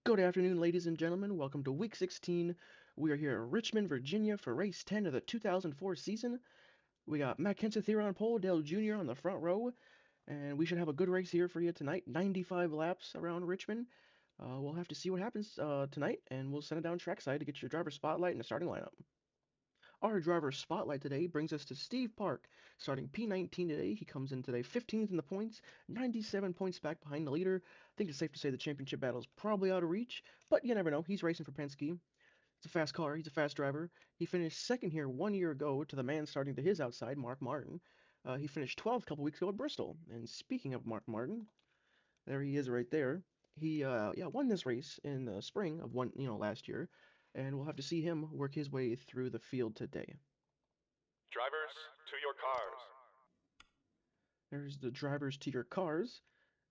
Good afternoon, ladies and gentlemen. Welcome to Week 16. We are here in Richmond, Virginia for race 10 of the 2004 season. We got Matt Kenseth here on pole, Dale Jr. on the front row, and we should have a good race here for you tonight. 95 laps around Richmond. We'll have to see what happens tonight, and we'll send it down trackside to get your driver spotlight and the starting lineup. Our driver spotlight today brings us to Steve Park, starting P19 today. He comes in today 15th in the points, 97 points back behind the leader. I think it's safe to say the championship battle is probably out of reach, but you never know. He's racing for Penske. It's a fast car. He's a fast driver. He finished second here 1 year ago to the man starting to his outside, Mark Martin. He finished 12th a couple weeks ago at Bristol. And speaking of Mark Martin, there he is right there. He won this race in the spring of last year, and we'll have to see him work his way through the field today. Drivers, to your cars. There's the drivers to your cars.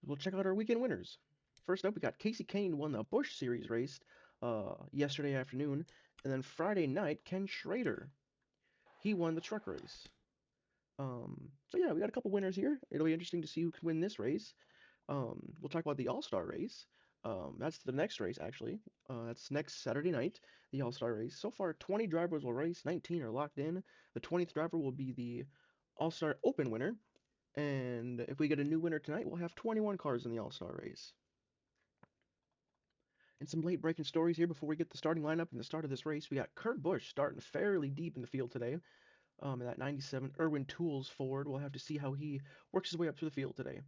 We'll check out our weekend winners. First up, we got Casey Kane won the Busch Series race yesterday afternoon, and then Friday night, Ken Schrader, he won the truck race. So yeah, we got a couple winners here. It'll be interesting to see who can win this race. We'll talk about the All-Star race. That's the next race, actually. That's next Saturday night, the All-Star race. So far, 20 drivers will race, 19 are locked in. The 20th driver will be the All-Star Open winner. And if we get a new winner tonight, we'll have 21 cars in the All-Star race. And some late-breaking stories here before we get the starting lineup and the start of this race. We got Kurt Busch starting fairly deep in the field today. In that 97 Irwin Tools Ford. We'll have to see how he works his way up through the field today.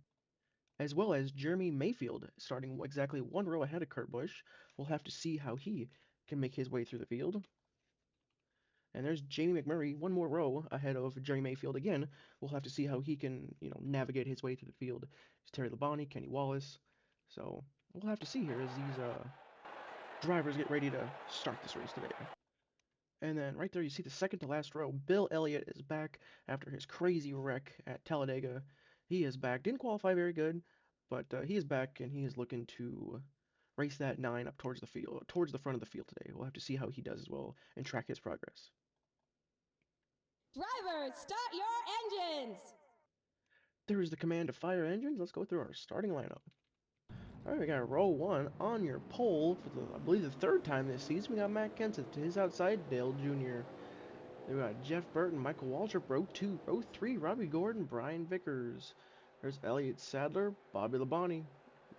As well as Jeremy Mayfield starting exactly one row ahead of Kurt Busch. We'll have to see how he can make his way through the field. And there's Jamie McMurray, one more row ahead of Jeremy Mayfield again. We'll have to see how he can, navigate his way through the field. There's Terry Labonte, Kenny Wallace. So we'll have to see here as these drivers get ready to start this race today. And then right there you see the second to last row. Bill Elliott is back after his crazy wreck at Talladega. He is back. Didn't qualify very good, but he is back and he is looking to race that 9 up towards the field, towards the front of the field today. We'll have to see how he does as well and track his progress. Drivers, start your engines! There is the command to fire engines. Let's go through our starting lineup. All right, we got row 1 on your pole for I believe the third time this season. We got Matt Kenseth to his outside, Dale Jr. Then we got Jeff Burton, Michael Waltrip, row 2. Row 3, Robbie Gordon, Brian Vickers. There's Elliott Sadler, Bobby Labonte,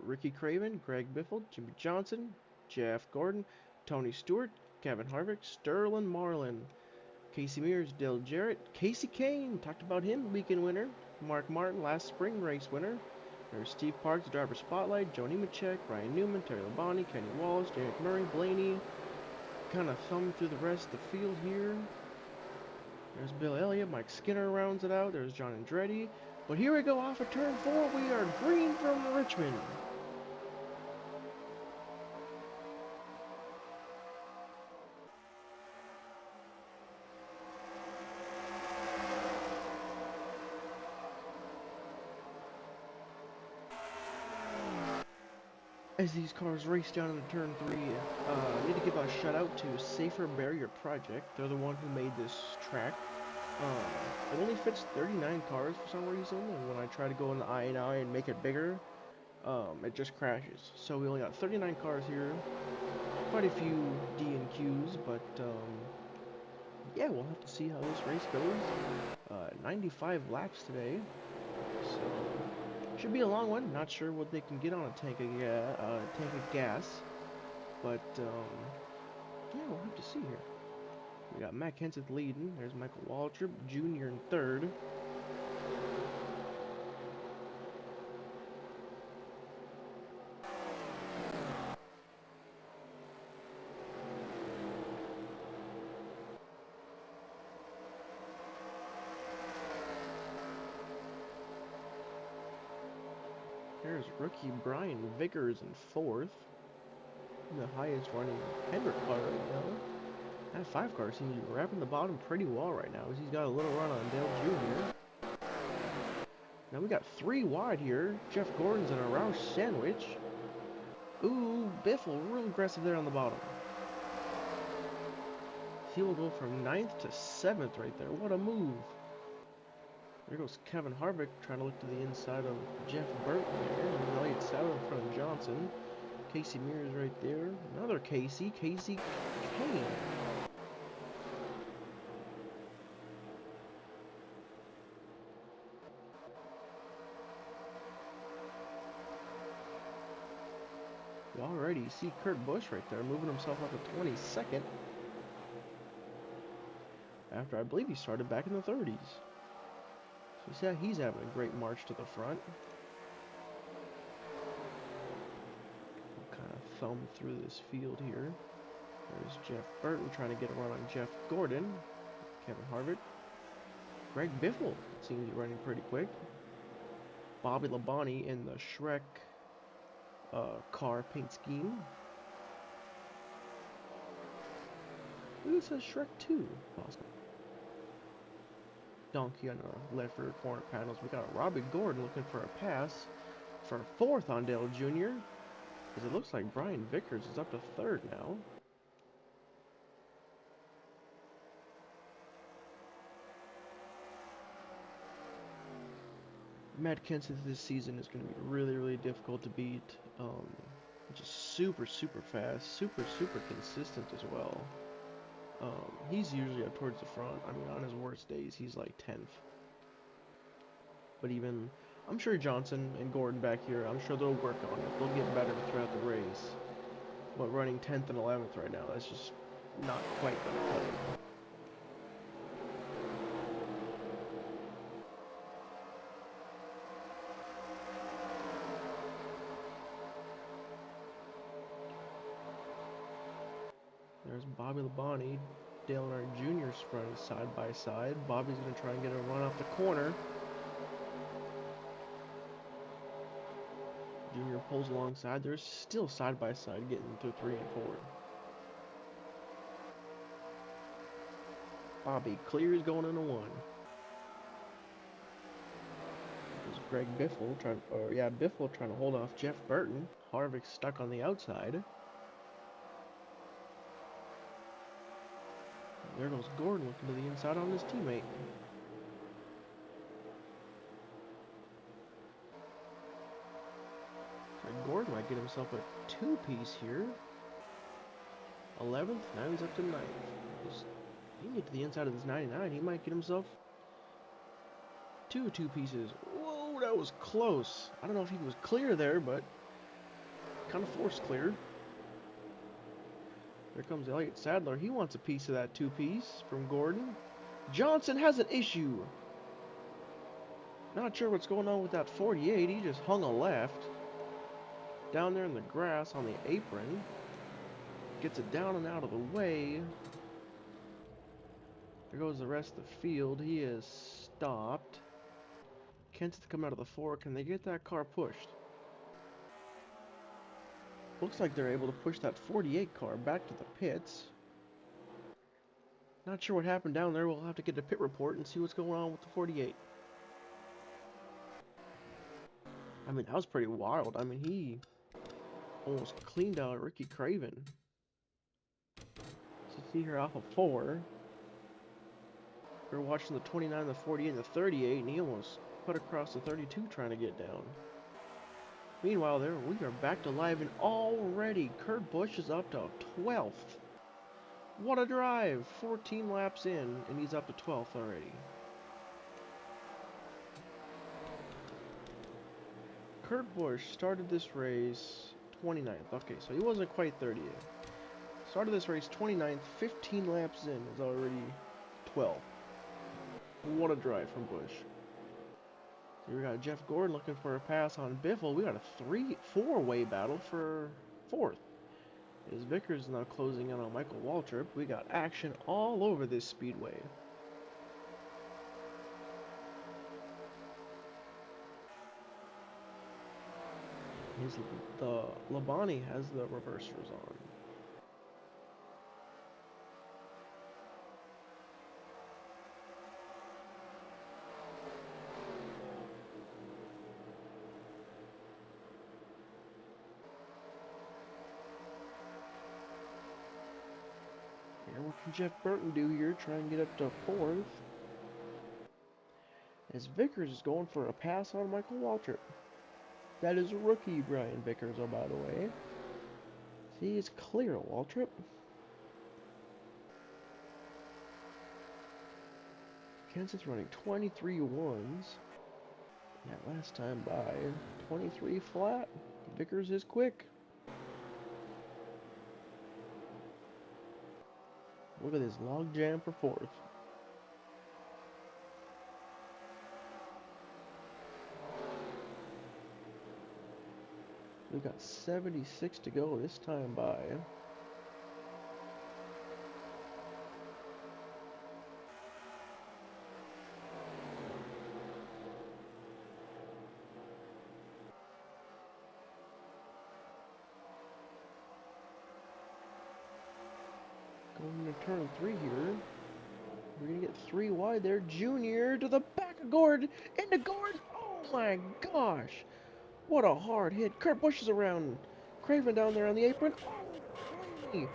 Ricky Craven, Greg Biffle, Jimmy Johnson, Jeff Gordon, Tony Stewart, Kevin Harvick, Sterling Marlin, Casey Mears, Dale Jarrett, Casey Kane, talked about him, weekend winner, Mark Martin, last spring race winner. There's Steve Parks, driver spotlight, Joe Nemechek, Ryan Newman, Terry Labonte, Kenny Wallace, Derek Murray, Blaney. Kind of thumb through the rest of the field here. There's Bill Elliott, Mike Skinner rounds it out. There's John Andretti. But here we go off of turn 4. We are green from Richmond. As these cars race down into turn 3, I need to give a shout out to Safer Barrier Project. They're the one who made this track. It only fits 39 cars for some reason, and when I try to go in the I&I and make it bigger, it just crashes. So we only got 39 cars here, quite a few D and Qs, but yeah, we'll have to see how this race goes. 95 laps today, so should be a long one. Not sure what they can get on a tank of gas, but yeah, we'll have to see here. We got Matt Kenseth leading. There's Michael Waltrip Jr. in third. There's rookie Brian Vickers in fourth. The highest running Hendrick car right now. That 5 car seems to be wrapping the bottom pretty well right now, as he's got a little run on Dale Jr. Now we got 3 wide here. Jeff Gordon's in a Roush sandwich. Ooh, Biffle, real aggressive there on the bottom. He will go from 9th to 7th right there. What a move. There goes Kevin Harvick trying to look to the inside of Jeff Burton there. And Elliott Sadler in front of Johnson. Casey Mears right there. Another Casey. Casey Kane. You already see Kurt Busch right there moving himself up to 22nd. After I believe he started back in the 30s. So yeah, he's having a great march to the front. We'll kind of thumb through this field here. There's Jeff Burton trying to get a run on Jeff Gordon. Kevin Harvick. Greg Biffle seems to be running pretty quick. Bobby Labonte in the Shrek car paint scheme. Ooh, it says Shrek 2. Awesome. Donkey on the left rear corner panels. We got Robbie Gordon looking for a pass for 4th on Dale Jr. Because it looks like Brian Vickers is up to 3rd now. Matt Kenseth this season is going to be really, really difficult to beat. Just super, super fast, super, super consistent as well. He's usually up towards the front. I mean, on his worst days, he's like 10th. But even, I'm sure Johnson and Gordon back here, I'm sure they'll work on it. They'll get better throughout the race. But running 10th and 11th right now, that's just not quite going to cut it. There's Bobby Labonte, Dale Earnhardt Jr.'s running side by side. Bobby's going to try and get a run off the corner. Jr. pulls alongside. They're still side by side getting through 3 and 4. Bobby clears going into 1. There's Greg Biffle Biffle trying to hold off Jeff Burton. Harvick stuck on the outside. There goes Gordon looking to the inside on his teammate. So Gordon might get himself a 2-piece here. 11th, now he's up to 9th. He can get to the inside of this 99. He might get himself 2 2-pieces. Whoa, that was close. I don't know if he was clear there, but kind of forced clear. There comes Elliott Sadler. He wants a piece of that 2-piece from Gordon. Johnson has an issue. Not sure what's going on with that 48. He just hung a left. Down there in the grass on the apron. Gets it down and out of the way. There goes the rest of the field. He is stopped. Kenseth come out of the 4. Can they get that car pushed? Looks like they're able to push that 48 car back to the pits. Not sure what happened down there. We'll have to get a pit report and see what's going on with the 48. I mean, that was pretty wild. I mean, he almost cleaned out Ricky Craven. So see here off of 4. We're watching the 29, the 48, and the 38, and he almost put across the 32 trying to get down. Meanwhile, we are back to live, and already Kurt Busch is up to 12th. What a drive! 14 laps in, and he's up to 12th already. Kurt Busch started this race 29th. Okay, so he wasn't quite 30th. Started this race 29th, 15 laps in, is already 12th. What a drive from Busch. So we got Jeff Gordon looking for a pass on Biffle. We got a 4-way battle for 4th. As Vickers is now closing in on Michael Waltrip. We got action all over this speedway. The Labonte has the reversers on. What can Jeff Burton do here? Try and get up to 4th. As Vickers is going for a pass on Michael Waltrip. That is rookie Brian Vickers, oh, by the way. See, it's clear, Waltrip. Kansas running 23 ones. That last time by 23 flat. Vickers is quick. Look at this log jam for fourth. We've got 76 to go this time by. Going to turn 3 here. We're going to get 3 wide there. Junior to the back of Gord. Into Gord. Oh my gosh. What a hard hit. Kurt Busch is around. Craven down there on the apron. Oh, blimey.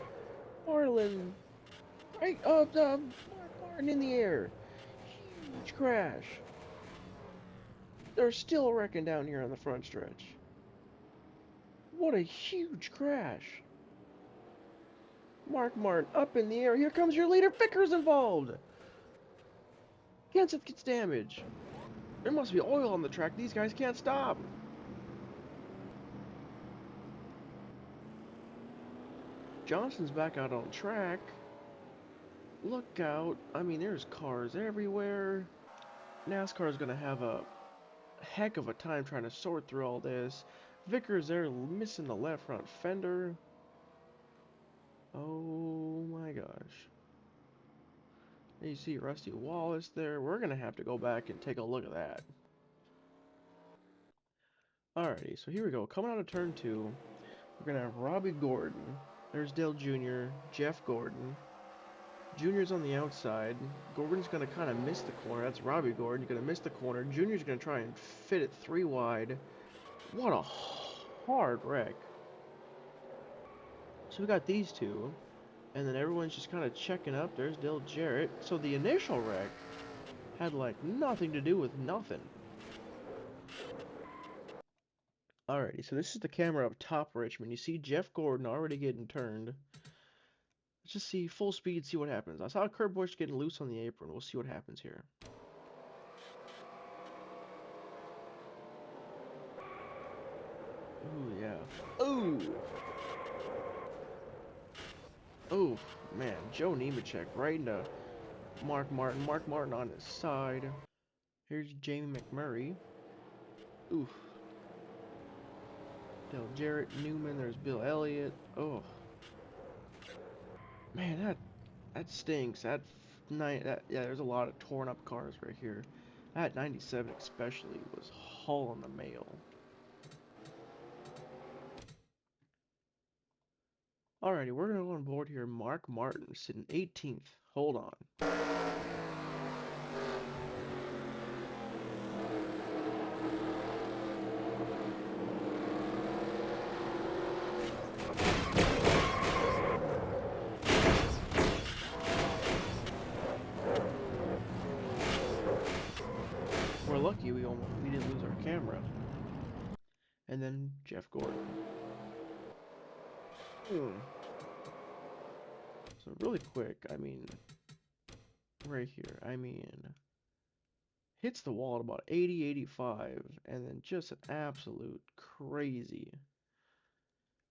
Marlin. Right up. Mark Martin in the air. Huge crash. They're still wrecking down here on the front stretch. What a huge crash. Mark Martin up in the air. Here comes your leader. Vickers involved. Kenseth gets damage. There must be oil on the track. These guys can't stop. Johnson's back out on track. Look out. I mean, there's cars everywhere. NASCAR is going to have a heck of a time trying to sort through all this. Vickers there missing the left front fender. Oh my gosh. And you see Rusty Wallace there. We're going to have to go back and take a look at that. Alrighty, so here we go. Coming out of turn 2, we're going to have Robbie Gordon. There's Dale Jr., Jeff Gordon. Junior's on the outside. Gordon's going to kind of miss the corner. That's Robbie Gordon. He's going to miss the corner. Junior's going to try and fit it 3 wide. What a hard wreck. So we got these two. And then everyone's just kind of checking up. There's Dale Jarrett. So the initial wreck had like nothing to do with nothing. Alrighty, so this is the camera up top, Richmond. You see Jeff Gordon already getting turned. Let's just see full speed, see what happens. I saw Kurt Busch getting loose on the apron. We'll see what happens here. Ooh, yeah. Ooh! Oh, man. Joe Nemechek right into Mark Martin. Mark Martin on his side. Here's Jamie McMurray. Oof. Dale Jarrett, Newman, there's Bill Elliott. Oh. Man, that stinks. Yeah, there's a lot of torn up cars right here. That 97 especially was hauling the mail. Alrighty, we're gonna go on board here. Mark Martin sitting 18th. Hold on. We're lucky we didn't lose our camera. And then Jeff Gordon. So really quick, I mean, right here, I mean, hits the wall at about 80, 85, and then just an absolute crazy.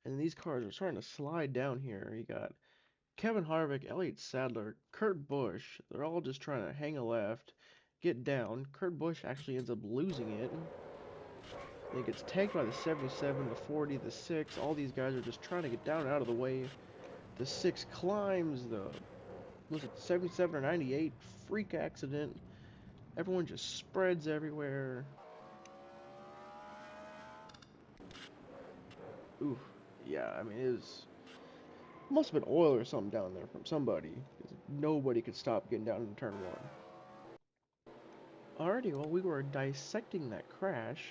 And these cars are starting to slide down here. You got Kevin Harvick, Elliott Sadler, Kurt Busch. They're all just trying to hang a left, get down. Kurt Busch actually ends up losing it. Then gets tagged by the 77, the 40, the 6. All these guys are just trying to get down and out of the way. The 6 climbs the, was it 77 or 98? Freak accident. Everyone just spreads everywhere. Oof. Yeah, I mean, it must have been oil or something down there from somebody. Because nobody could stop getting down into turn 1. Alrighty, well, we were dissecting that crash.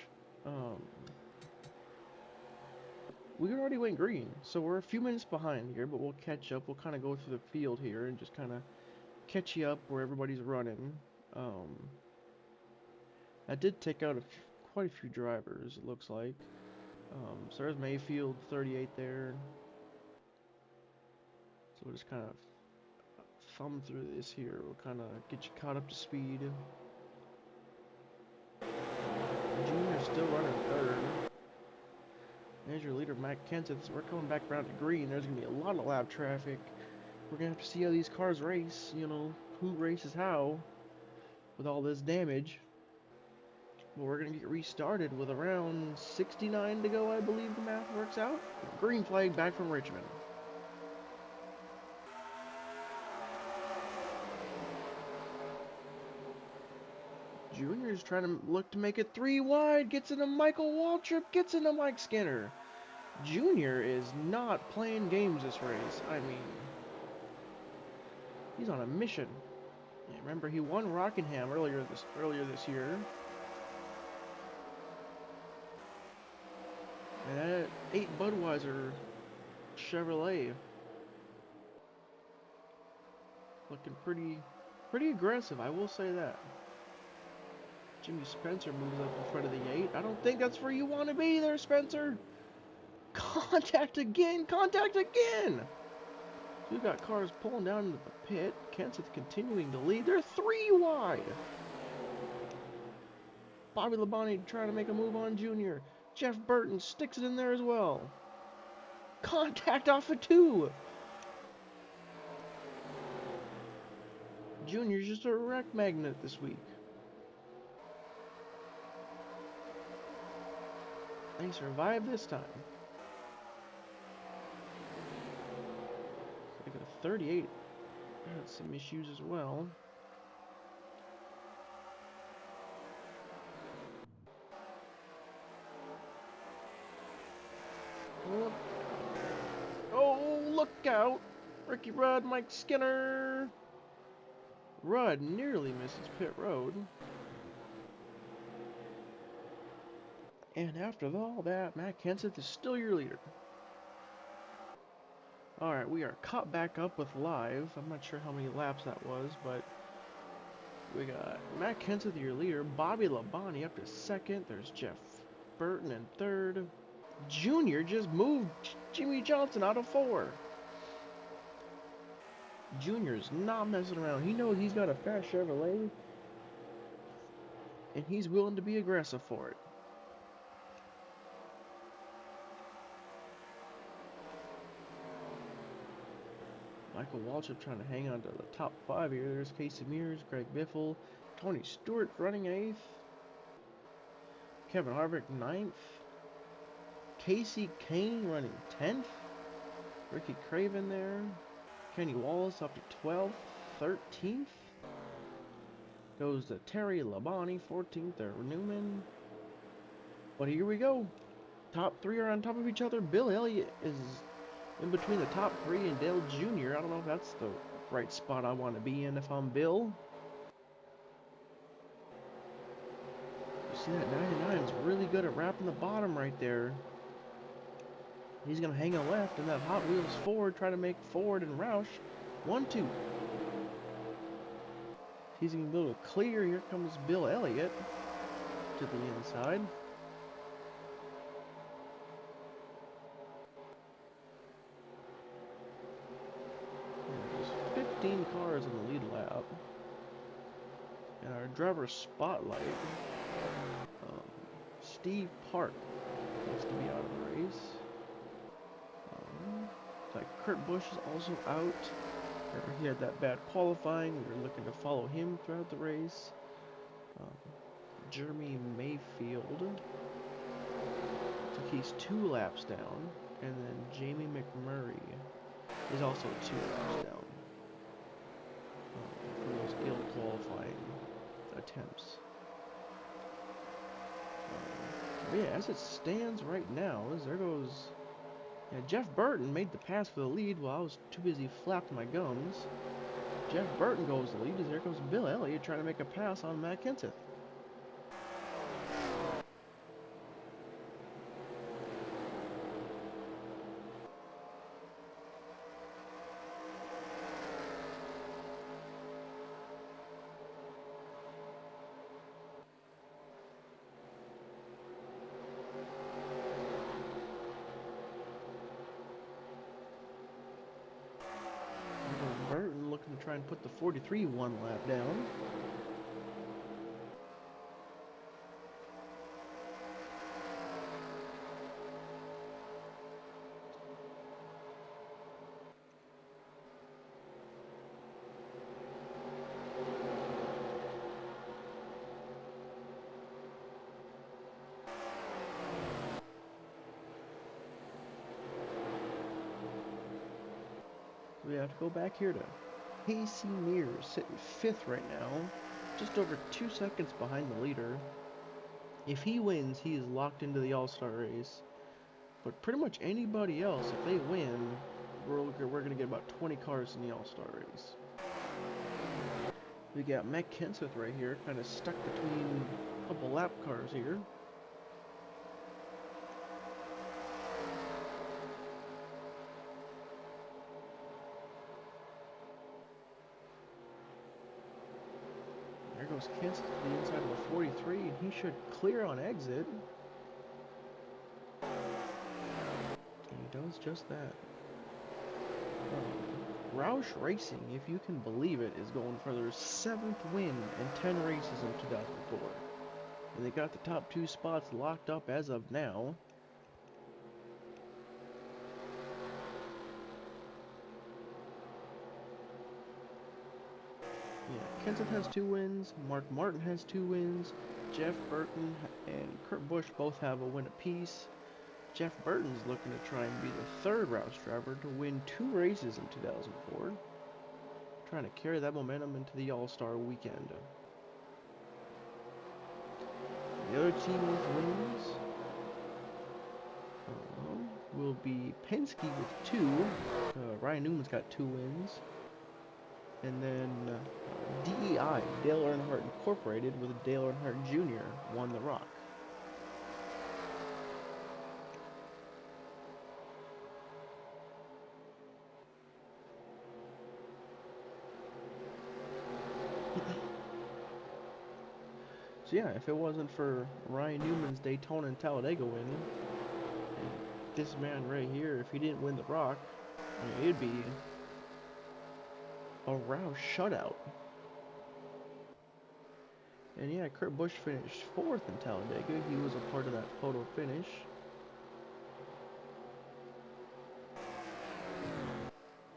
We already went green, so we're a few minutes behind here, but we'll catch up. We'll kind of go through the field here and just kind of catch you up where everybody's running. I did take out quite a few drivers, it looks like. So there's Mayfield, 38 there. So we'll just kind of thumb through this here. We'll kind of get you caught up to speed. Junior's still running third. There's your leader, Matt Kenseth. So we're coming back around to green. There's going to be a lot of lap traffic. We're going to have to see how these cars race. You know, who races how with all this damage. But we're going to get restarted with around 69 to go, I believe the math works out. Green flag back from Richmond. Junior's trying to look to make it 3 wide. Gets into Michael Waltrip. Gets into Mike Skinner. Junior is not playing games this race. I mean, he's on a mission. Yeah, remember, he won Rockingham earlier this year. And that 8 Budweiser Chevrolet. Looking pretty aggressive, I will say that. Jimmy Spencer moves up in front of the 8. I don't think that's where you want to be there, Spencer. Contact again! Contact again! We've got cars pulling down into the pit. Kenseth continuing to lead. They're 3 wide. Bobby Labonte trying to make a move on Junior. Jeff Burton sticks it in there as well. Contact off of 2. Junior's just a wreck magnet this week. They survived this time. They got a 38. Had some issues as well. Oh, look out! Ricky Rudd, Mike Skinner. Rudd nearly misses pit road. And after all that, Matt Kenseth is still your leader. Alright, we are caught back up with live. I'm not sure how many laps that was, but we got Matt Kenseth, your leader. Bobby Labonte up to second. There's Jeff Burton in third. Junior just moved Jimmy Johnson out of 4. Junior's not messing around. He knows he's got a fast Chevrolet, and he's willing to be aggressive for it. Michael Waltrip trying to hang on to the top 5 here. There's Casey Mears, Greg Biffle, Tony Stewart running 8th, Kevin Harvick 9th, Casey Kane running 10th, Ricky Craven there, Kenny Wallace up to 12th, 13th, goes to Terry Labonte, 14th there, Newman. But here we go. Top 3 are on top of each other. Bill Elliott is in between the top 3 and Dale Jr. I don't know if that's the right spot I want to be in if I'm Bill. You see that 99 is really good at wrapping the bottom right there. He's going to hang a left, and that Hot Wheels Ford try to make Ford and Roush 1-2. He's going to be able to clear. Here comes Bill Elliott to the inside. There's 15 cars in the lead lap. And our driver spotlight, Steve Park, wants to be out of the race. Like Kurt Busch is also out. He had that bad qualifying. We were looking to follow him throughout the race. Jeremy Mayfield, so he's 2 laps down, and then Jamie McMurray is also 2 laps down for those ill qualifying attempts. But yeah, as it stands right now, there goes. Yeah, Jeff Burton made the pass for the lead while I was too busy flapping my gums. Jeff Burton goes to the lead as there goes Bill Elliott trying to make a pass on Matt Kenseth. try and put the 43 one lap down. We have to go back here to Casey Mears, sitting 5th right now, just over 2 seconds behind the leader. If he wins, he is locked into the All-Star race. But pretty much anybody else, if they win, we're going to get about 20 cars in the All-Star race. We got Matt Kenseth right here, kind of stuck between a couple lap cars here. There goes Kenseth to the inside of the 43, and he should clear on exit. And he does just that. Roush Racing, if you can believe it, is going for their 7th win in 10 races in 2004. And they got the top 2 spots locked up as of now. Yeah, Kenseth has 2 wins, Mark Martin has 2 wins, Jeff Burton and Kurt Busch both have a win apiece. Jeff Burton's looking to try and be the 3rd Roush driver to win 2 races in 2004. Trying to carry that momentum into the All-Star weekend. The other team with wins will be Penske with 2. Ryan Newman's got 2 wins. And then DEI, Dale Earnhardt Incorporated, with Dale Earnhardt Jr. won the Rock. So yeah, if it wasn't for Ryan Newman's Daytona and Talladega win, and this man right here, if he didn't win the Rock, I mean, it'd be a Roush shutout. And yeah, Kurt Busch finished 4th in Talladega. He was a part of that photo finish.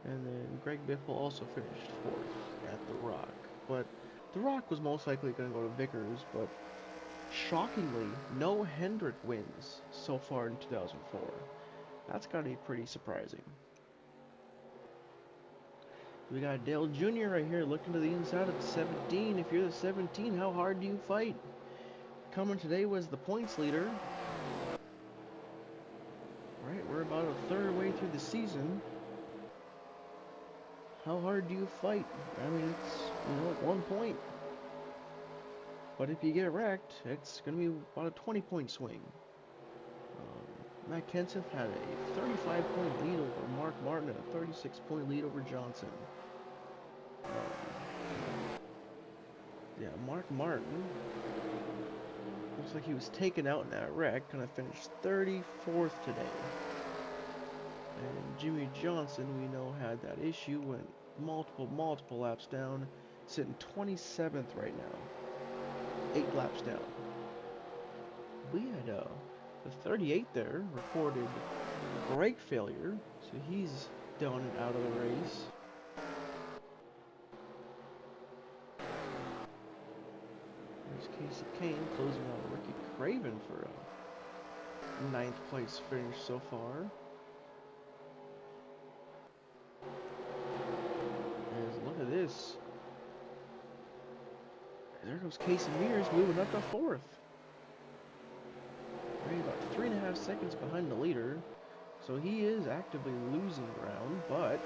And then Greg Biffle also finished 4th at the Rock. But the Rock was most likely going to go to Vickers, but shockingly, no Hendrick wins so far in 2004. That's got to be pretty surprising. We got Dale Jr. right here looking to the inside of the 17. If you're the 17, how hard do you fight? Coming today was the points leader. Right, we're about a 3rd way through the season. How hard do you fight? I mean, it's, at 1 point. But if you get wrecked, it's going to be about a 20-point swing. Matt Kenseth had a 35-point lead over Mark Martin and a 36-point lead over Johnson. Yeah, Mark Martin looks like he was taken out in that wreck, kind of finished 34th today. And Jimmy Johnson, we know, had that issue, went multiple laps down, sitting 27th right now. 8 laps down. We had the 38 there reported brake failure, so he's down and out of the race. There's Casey Kane closing out Ricky Craven for a 9th place finish so far. And look at this. There goes Casey Mears moving up to 4th. Right, about 3.5 seconds behind the leader. So he is actively losing ground, but...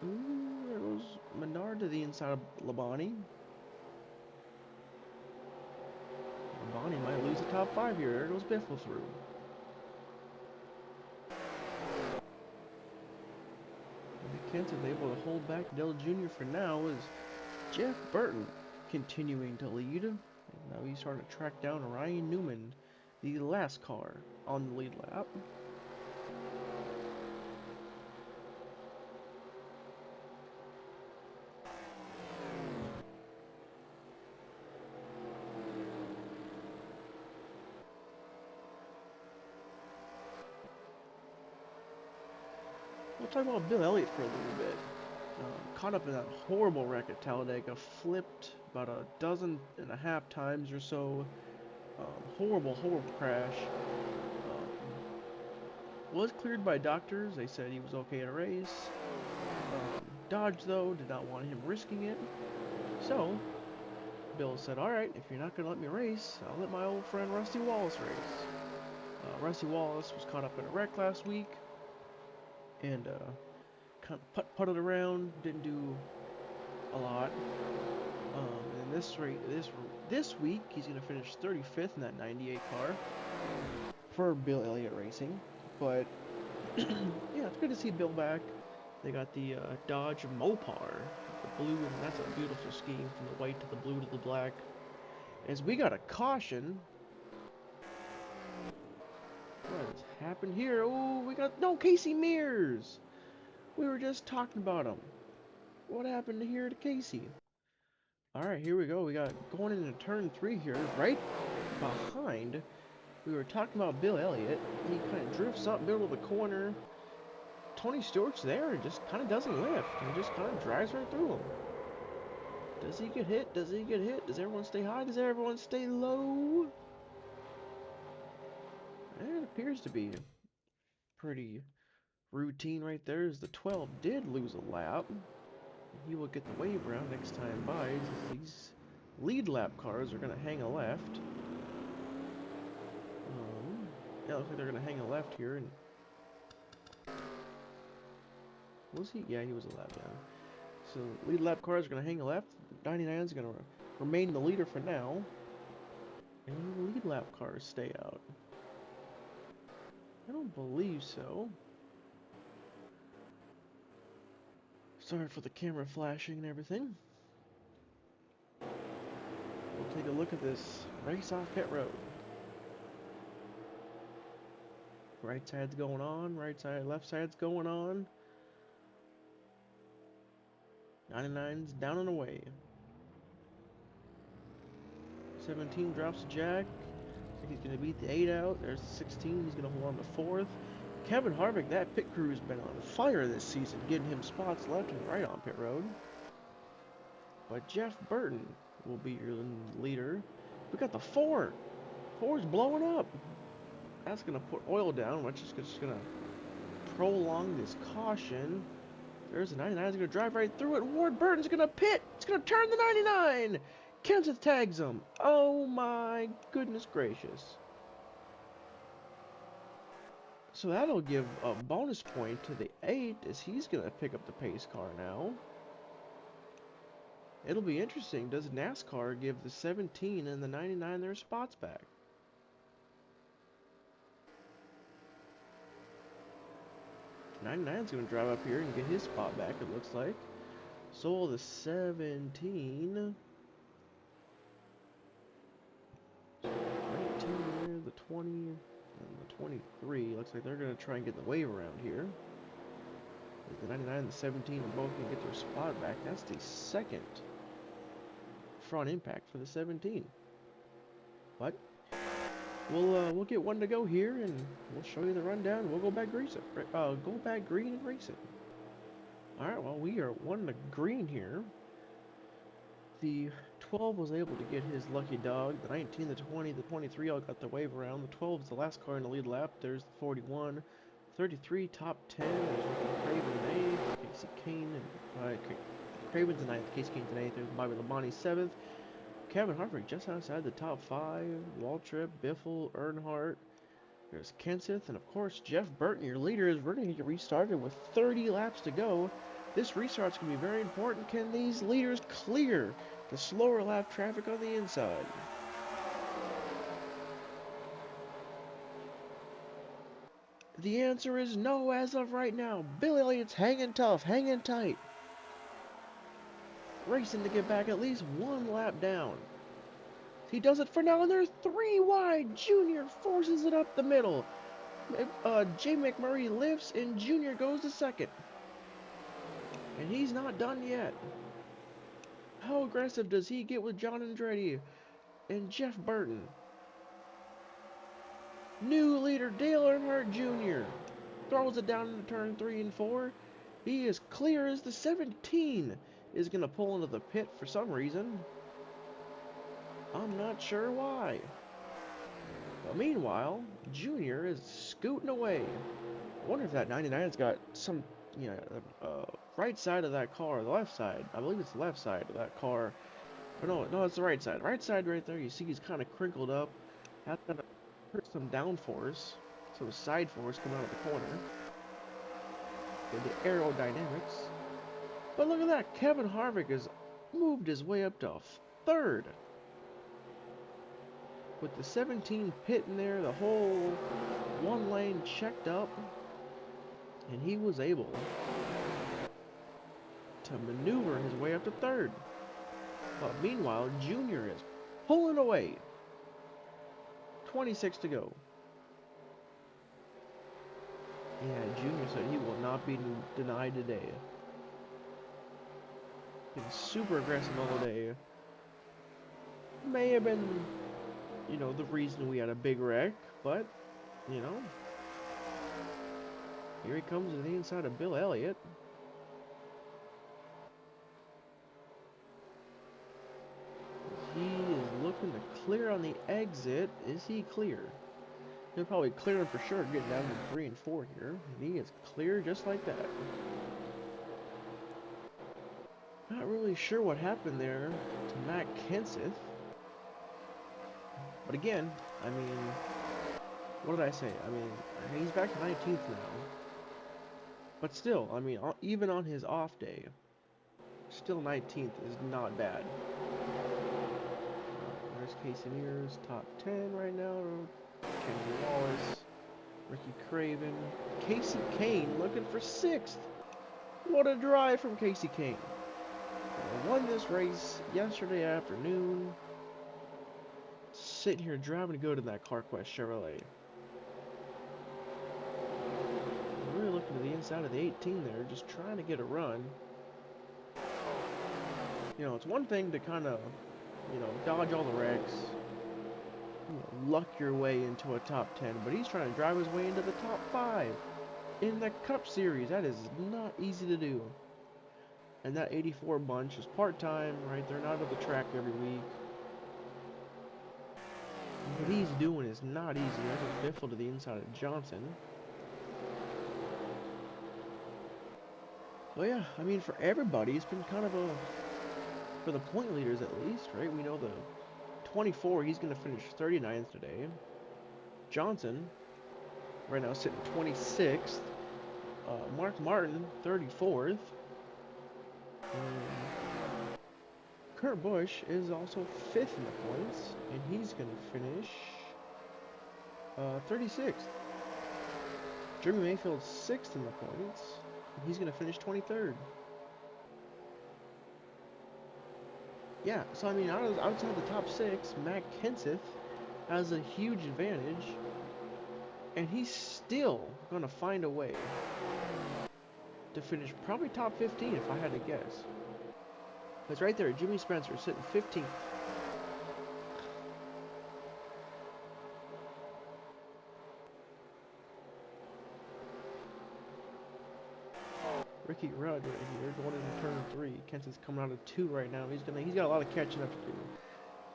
Ooh, there goes Menard to the inside of Labonte. Labonte might lose the top 5 here. There goes Biffle through. Kenseth able to hold back Dale Jr. for now as Jeff Burton continuing to lead. And now he's starting to track down Ryan Newman, the last car on the lead lap. We'll talk about Bill Elliott for a little bit. Caught up in that horrible wreck at Talladega, flipped about a dozen and a half times or so. Horrible, horrible crash. Was cleared by doctors. They said he was okay to race. Dodge, though, did not want him risking it. So, Bill said, alright, if you're not going to let me race, I'll let my old friend Rusty Wallace race. Rusty Wallace was caught up in a wreck last week. And, kind of putted around, didn't do a lot. And this week, he's going to finish 35th in that 98 car for Bill Elliott Racing. But, yeah, it's good to see Bill back. They got the Dodge Mopar, the blue, and that's a beautiful scheme from the white to the blue to the black. As we got a caution. What has happened here? Oh, we got, no, Casey Mears! We were just talking about him. What happened here to Casey? Alright, here we go. We got going into turn 3 here, right behind. We were talking about Bill Elliott. He kind of drifts up middle of the corner. Tony Stewart's there and just kind of doesn't lift. He just kind of drives right through him. Does he get hit? Does he get hit? Does everyone stay high? Does everyone stay low? It appears to be pretty routine right there, as the 12 did lose a lap. He will get the wave round next time by, as these lead lap cars are going to hang a left. Yeah, looks like they're going to hang a left here. And was he? Yeah, he was a lap down. So lead lap cars are going to hang a left. 99 is going to remain the leader for now. And the lead lap cars stay out. I don't believe so. Sorry for the camera flashing and everything. We'll take a look at this race off pit road. Right side's going on, right side, left side's going on. 99's down and away. 17 drops a jack. I think he's going to beat the 8 out. There's the 16. He's going to hold on to 4th. Kevin Harvick, that pit crew's been on fire this season, getting him spots left and right on pit road. But Jeff Burton will be your leader. We got the 4. 4's blowing up. That's going to put oil down, which is just going to prolong this caution. There's the 99. He's going to drive right through it. Ward Burton's going to pit. It's going to turn the 99. Kenseth tags him. Oh my goodness gracious. So that'll give a bonus point to the 8, as he's going to pick up the pace car now. It'll be interesting. Does NASCAR give the 17 and the 99 their spots back? '99's going to drive up here and get his spot back, it looks like. So will the 17. 19 there, the 20, and the 23. Looks like they're going to try and get the wave around here. The 99 and the 17 are both going to get their spot back. That's the second front impact for the 17. But we'll get one to go here, and we'll show you the rundown. We'll go back green and race it. All right, well, we are 1 to green here. The 12 was able to get his lucky dog. The 19, the 20, the 23 all got the wave around. The 12 is the last car in the lead lap. There's the 41. 33, top 10. There's Ricky Craven in 8th. Casey Kane and Craven's in 9th. Casey Kane's in 8th. There's Bobby Labonte 7th. Kevin Harvick just outside the top 5. Waltrip, Biffle, Earnhardt. There's Kenseth, and of course Jeff Burton, your leader, is ready to get restarted with 30 laps to go. This restart's going to be very important. Can these leaders clear the slower lap traffic on the inside? The answer is no as of right now. Bill Elliott's hanging tough, hanging tight. Racing to get back at least 1 lap down. He does it for now, and there's 3 wide. Junior forces it up the middle. Jay McMurray lifts, and Junior goes to 2nd. And he's not done yet. How aggressive does he get with John Andretti and Jeff Burton? New leader Dale Earnhardt Jr. throws it down into turn 3 and 4. He is clear as the 17 is going to pull into the pit for some reason. I'm not sure why. But meanwhile, Junior is scooting away. I wonder if that 99's got some, right side of that car, the left side. I believe it's the left side of that car. Or no, it's the right side. Right side right there. You see he's kind of crinkled up. That's going to hurt some downforce. Some side force coming out of the corner. With the aerodynamics. But look at that. Kevin Harvick has moved his way up to third. With the 17 pit in there, the whole one lane checked up. And he was able to maneuver his way up to third. But meanwhile, Junior is pulling away. 26 to go. Yeah, Junior said he will not be denied today. He's super aggressive all day. May have been, the reason we had a big wreck, but, here he comes to the inside of Bill Elliott. He is looking to clear on the exit. Is he clear? He'll probably clear him for sure, getting down to 3 and 4 here. And he is clear just like that. Not really sure what happened there to Matt Kenseth. But again, what did I say? He's back to 19th now. But still, even on his off day, still 19th is not bad. There's Casey Mears, top 10 right now. Kenny Wallace, Ricky Craven, Casey Kane looking for 6th. What a drive from Casey Kane. I won this race yesterday afternoon. Sitting here driving to go to that CarQuest Chevrolet. Really looking to the inside of the 18 there, just trying to get a run. It's one thing to kind of, dodge all the wrecks, luck your way into a top 10, but he's trying to drive his way into the top 5 in the Cup Series. That is not easy to do. And that 84 bunch is part-time, right? They're not at the track every week. What he's doing is not easy. There's a biffle to the inside of Johnson. Well, yeah, for everybody, it's been kind of for the point leaders at least, right? We know the 24, he's going to finish 39th today. Johnson, right now, sitting 26th. Mark Martin, 34th. Kurt Busch is also 5th in the points, and he's going to finish 36th. Jeremy Mayfield's 6th in the points, and he's going to finish 23rd. Yeah, so outside the top 6, Matt Kenseth has a huge advantage, and he's still going to find a way to finish probably top 15 if I had to guess. It's right there, Jimmy Spencer sitting 15th. Ricky Rudd right here, going into turn 3. Kenseth's coming out of 2 right now. He's got a lot of catching up to do.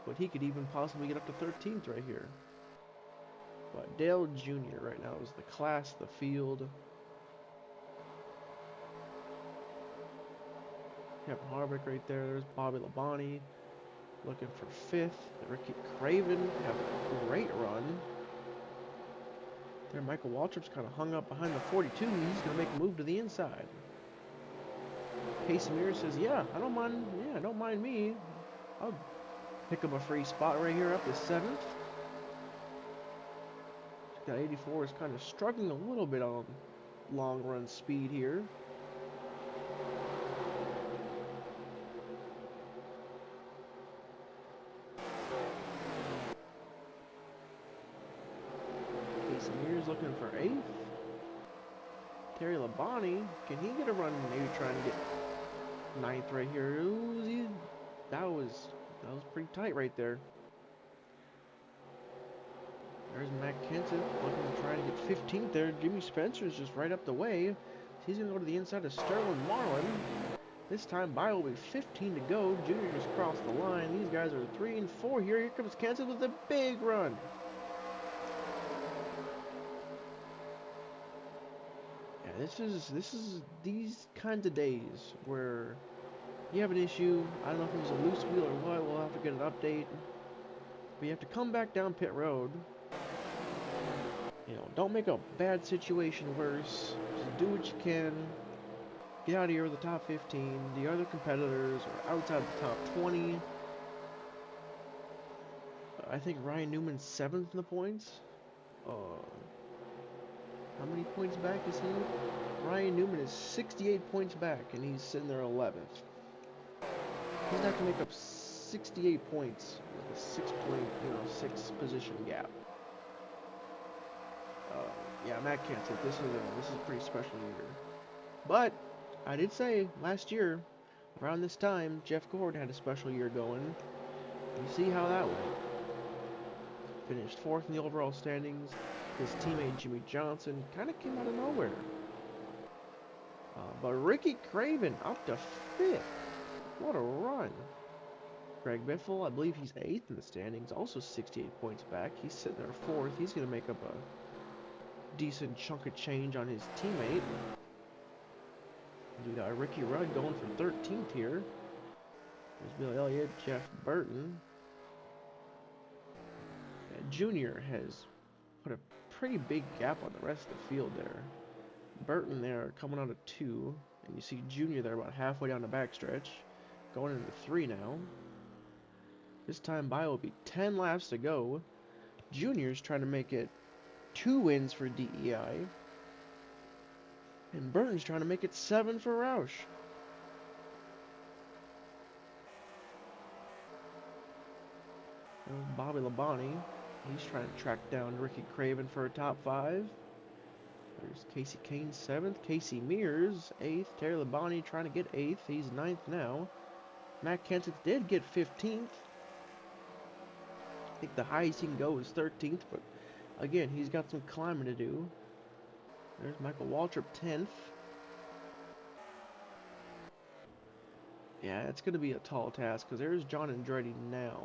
But he could even possibly get up to 13th right here. But Dale Jr. right now is the class, the field. Kevin Harvick right there. There's Bobby Labonte looking for 5th. Ricky Craven have a great run. There, Michael Waltrip's kind of hung up behind the 42. He's going to make a move to the inside. Casey Mears says, yeah, I don't mind me. I'll pick up a free spot right here up to 7th. Got 84 is kind of struggling a little bit on long run speed here. Casey Mears looking for 8th. Terry Labonte, can he get a run? Maybe trying to get 9th right here. Ooh, that was pretty tight right there. There's Matt Kenseth looking to try to get 15th there. Jimmy Spencer's just right up the way. He's going to go to the inside of Sterling Marlin. This time by will be 15 to go. Junior just crossed the line. These guys are 3 and 4 here. Here comes Kenseth with a big run. Yeah, this is these kinds of days where you have an issue. I don't know if it was a loose wheel or what. We'll have to get an update. But you have to come back down pit road. You know, don't make a bad situation worse. Just do what you can. Get out of here with the top 15. The other competitors are outside the top 20. I think Ryan Newman's 7th in the points. How many points back is he? Ryan Newman is 68 points back, and he's sitting there 11th. He's going to have to make up 68 points with a 6 position gap. Yeah, Matt Kenseth, this is a pretty special year. But I did say last year, around this time, Jeff Gord had a special year going. You see how that went. Finished 4th in the overall standings. His teammate Jimmy Johnson kind of came out of nowhere. But Ricky Craven up to 5th. What a run. Greg Biffle, I believe he's 8th in the standings, also 68 points back. He's sitting there 4th. He's going to make up a decent chunk of change on his teammate. We got Ricky Rudd going for 13th here. There's Bill Elliott, Jeff Burton. Junior has put a pretty big gap on the rest of the field there. Burton there coming out of 2, and you see Junior there about halfway down the backstretch, going into 3 now. This time by will be 10 laps to go. Junior's trying to make it 2 wins for DEI. And Burton's trying to make it 7 for Roush. Bobby Labonte, he's trying to track down Ricky Craven for a top 5. There's Casey Kane 7th, Casey Mears 8th, Terry Labonte trying to get 8th, he's 9th now. Matt Kenseth did get 15th. I think the highest he can go is 13th, but again, he's got some climbing to do. There's Michael Waltrip 10th. Yeah, it's going to be a tall task because there's John Andretti now.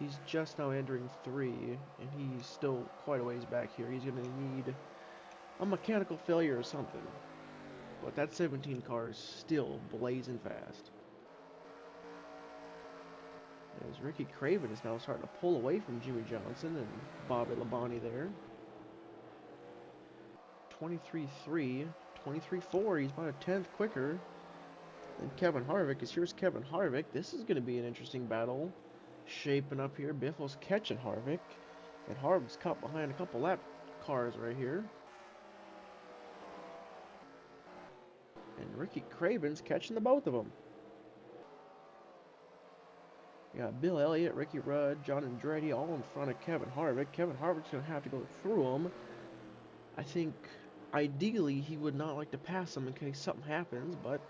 He's just now entering 3, and he's still quite a ways back here. He's going to need a mechanical failure or something. But that 17 car is still blazing fast. As Ricky Craven is now starting to pull away from Jimmy Johnson and Bobby Labonte there. 23.3, 23.4, he's about a 10th quicker than Kevin Harvick. As here's Kevin Harvick. This is going to be an interesting battle shaping up here. Biffle's catching Harvick, and Harvick's caught behind a couple lap cars right here. And Ricky Craven's catching the both of them. You got Bill Elliott, Ricky Rudd, John Andretti all in front of Kevin Harvick. Kevin Harvick's going to have to go through them. I think ideally he would not like to pass him in case something happens, but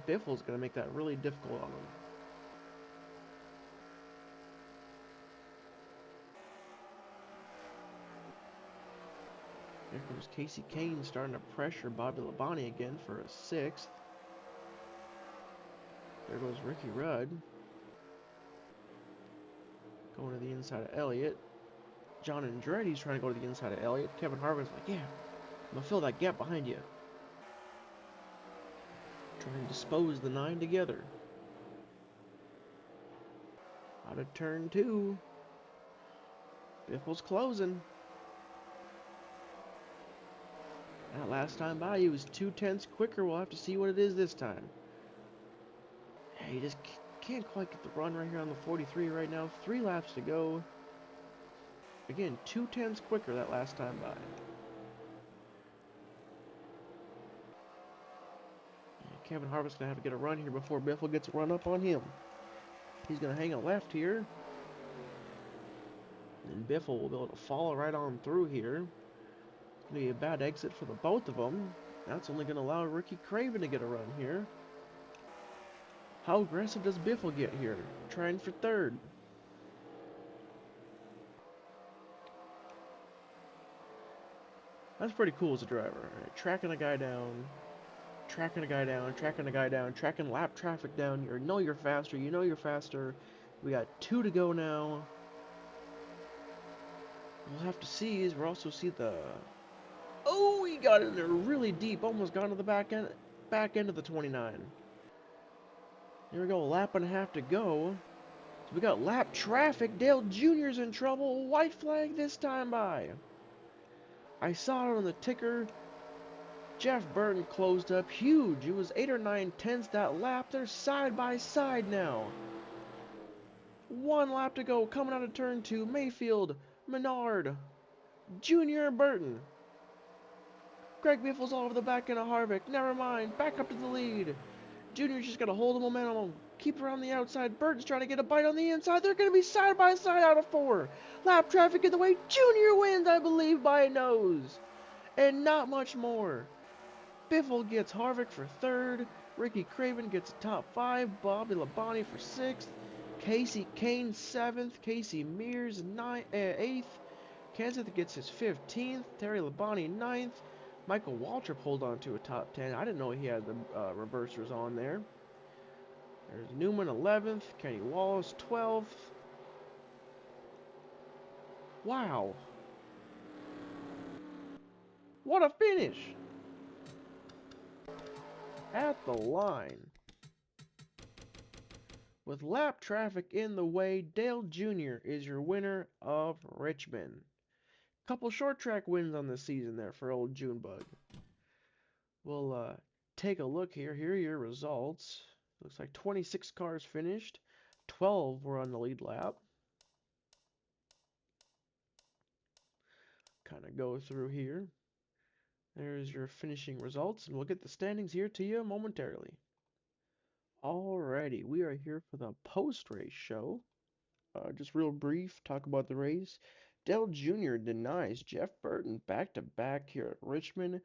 Biffle's going to make that really difficult on him. Here comes Casey Kane starting to pressure Bobby Labonte again for a 6th. There goes Ricky Rudd. Going to the inside of Elliott. John Andretti's trying to go to the inside of Elliott. Kevin Harvick's like, yeah, I'm going to fill that gap behind you. Trying to dispose the 9 together. Out of turn 2. Biffle's closing. That last time by, he was 2/10 quicker. We'll have to see what it is this time. Yeah, he just can't quite get the run right here on the 43 right now. 3 laps to go. Again, 2/10 quicker that last time by. Yeah, Kevin Harvick's going to have to get a run here before Biffle gets a run up on him. He's going to hang a left here. And Biffle will be able to follow right on through here. It's going to be a bad exit for the both of them. That's only going to allow Ricky Craven to get a run here. How aggressive does Biffle get here? Trying for 3rd. That's pretty cool as a driver. Right? Tracking a guy down, tracking a guy down, tracking a guy down, tracking lap traffic down. You know you're faster. You know you're faster. We got 2 to go now. We'll have to see is we'll also see the. Oh, he got in there really deep. Almost got to the back end of the 29. Here we go. Lap and a half to go. So we got lap traffic. Dale Jr.'s in trouble. White flag this time by. I saw it on the ticker. Jeff Burton closed up huge. It was 8 or 9 tenths that lap. They're side by side now. 1 lap to go. Coming out of turn 2. Mayfield, Menard, Jr. Burton. Greg Biffle's all over the back end of Harvick. Never mind. Back up to the lead. Junior's just got to hold the momentum. Keep around the outside. Burton's trying to get a bite on the inside. They're going to be side by side out of 4. Lap traffic in the way. Junior wins, I believe, by a nose. And not much more. Biffle gets Harvick for 3rd. Ricky Craven gets a top 5. Bobby Labonte for 6th. Casey Kane 7th. Casey Mears 8th. Kenseth gets his 15th. Terry Labonte 9th. Michael Waltrip pulled on to a top 10. I didn't know he had the reversers on there. There's Newman 11th. Kenny Wallace 12th. Wow. What a finish. At the line. With lap traffic in the way, Dale Jr. is your winner of Richmond. Couple short track wins on the season there for old Junebug. We'll take a look here. Here are your results. Looks like 26 cars finished. 12 were on the lead lap. Kind of go through here. There's your finishing results, and we'll get the standings here to you momentarily. Alrighty, we are here for the post-race show. Just real brief, talk about the race. Dale Jr. denies Jeff Burton back-to-back here at Richmond.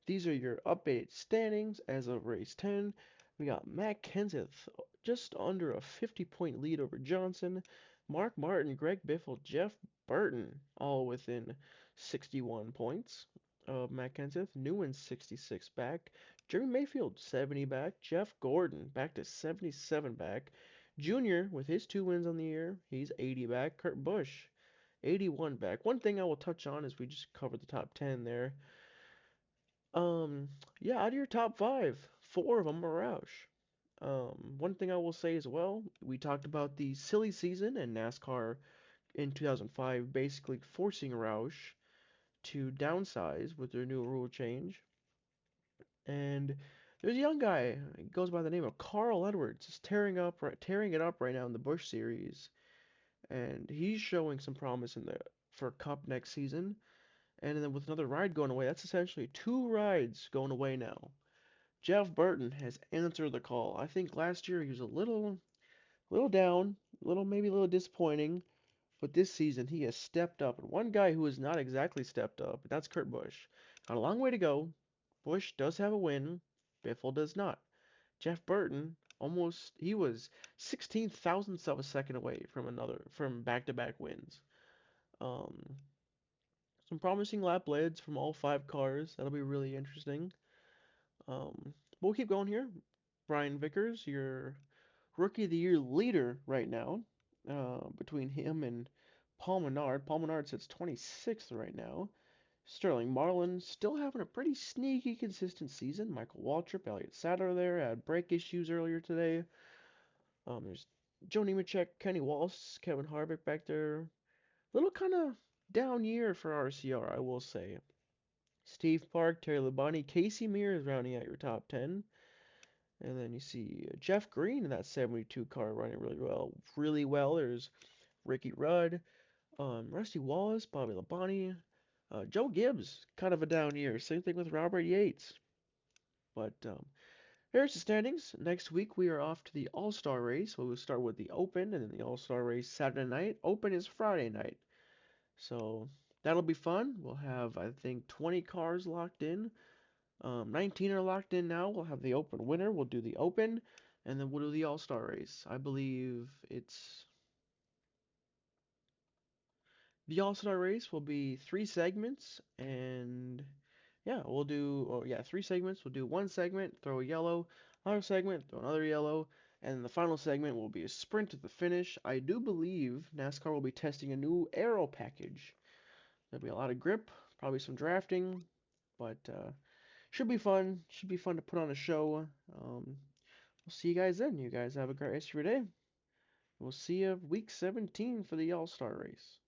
These are your updated standings as of race 10. We got Matt Kenseth just under a 50-point lead over Johnson. Mark Martin, Greg Biffle, Jeff Burton all within 61 points of Matt Kenseth. Newman 66 back. Jeremy Mayfield 70 back. Jeff Gordon back to 77 back. Junior, with his 2 wins on the year, he's 80 back. Kurt Busch, 81 back. One thing I will touch on is we just covered the top 10 there. Yeah, out of your top 5, 4 of them are Roush. One thing I will say as well, we talked about the silly season and NASCAR in 2005 basically forcing Roush to downsize with their new rule change. And there's a young guy, he goes by the name of Carl Edwards, is tearing it up right now in the Busch Series, and he's showing some promise for Cup next season. And then with another ride going away, that's essentially 2 rides going away now. Jeff Burton has answered the call. I think last year he was a little down, maybe a little disappointing, but this season he has stepped up. And one guy who has not exactly stepped up, that's Kurt Busch. Got a long way to go. Busch does have a win. Biffle does not. Jeff Burton he was 16 thousandths of a second away from back-to-back wins. Um, some promising lap leads from all 5 cars. That'll be really interesting. We'll keep going here. Brian Vickers, your Rookie of the Year leader right now, between him and Paul Menard. Paul Menard sits 26th right now. Sterling Marlin still having a pretty sneaky, consistent season. Michael Waltrip, Elliott Sadler there had brake issues earlier today. There's Joe Nemechek, Kenny Wallace, Kevin Harvick back there. Little kind of down year for RCR, I will say. Steve Park, Terry Labonte, Casey Mears rounding out your top 10. And then you see Jeff Green in that 72 car running really well. There's Ricky Rudd, Rusty Wallace, Bobby Labonte, Joe Gibbs, kind of a down year. Same thing with Robert Yates. But here's the standings. Next week we are off to the All-Star race. We'll start with the Open and then the All-Star race Saturday night. Open is Friday night. So that'll be fun. We'll have, I think, 20 cars locked in. 19 are locked in now. We'll have the Open winner. We'll do the Open, and then we'll do the All-Star race. I believe the All-Star race will be 3 segments, and Yeah, we'll do, oh yeah, 3 segments. We'll do one segment, throw a yellow, another segment, throw another yellow, and the final segment will be a sprint to the finish. I do believe NASCAR will be testing a new aero package. There'll be a lot of grip, probably some drafting, but should be fun. Should be fun to put on a show. We'll see you guys then. You guys have a great rest of your day. We'll see you week 17 for the All-Star race.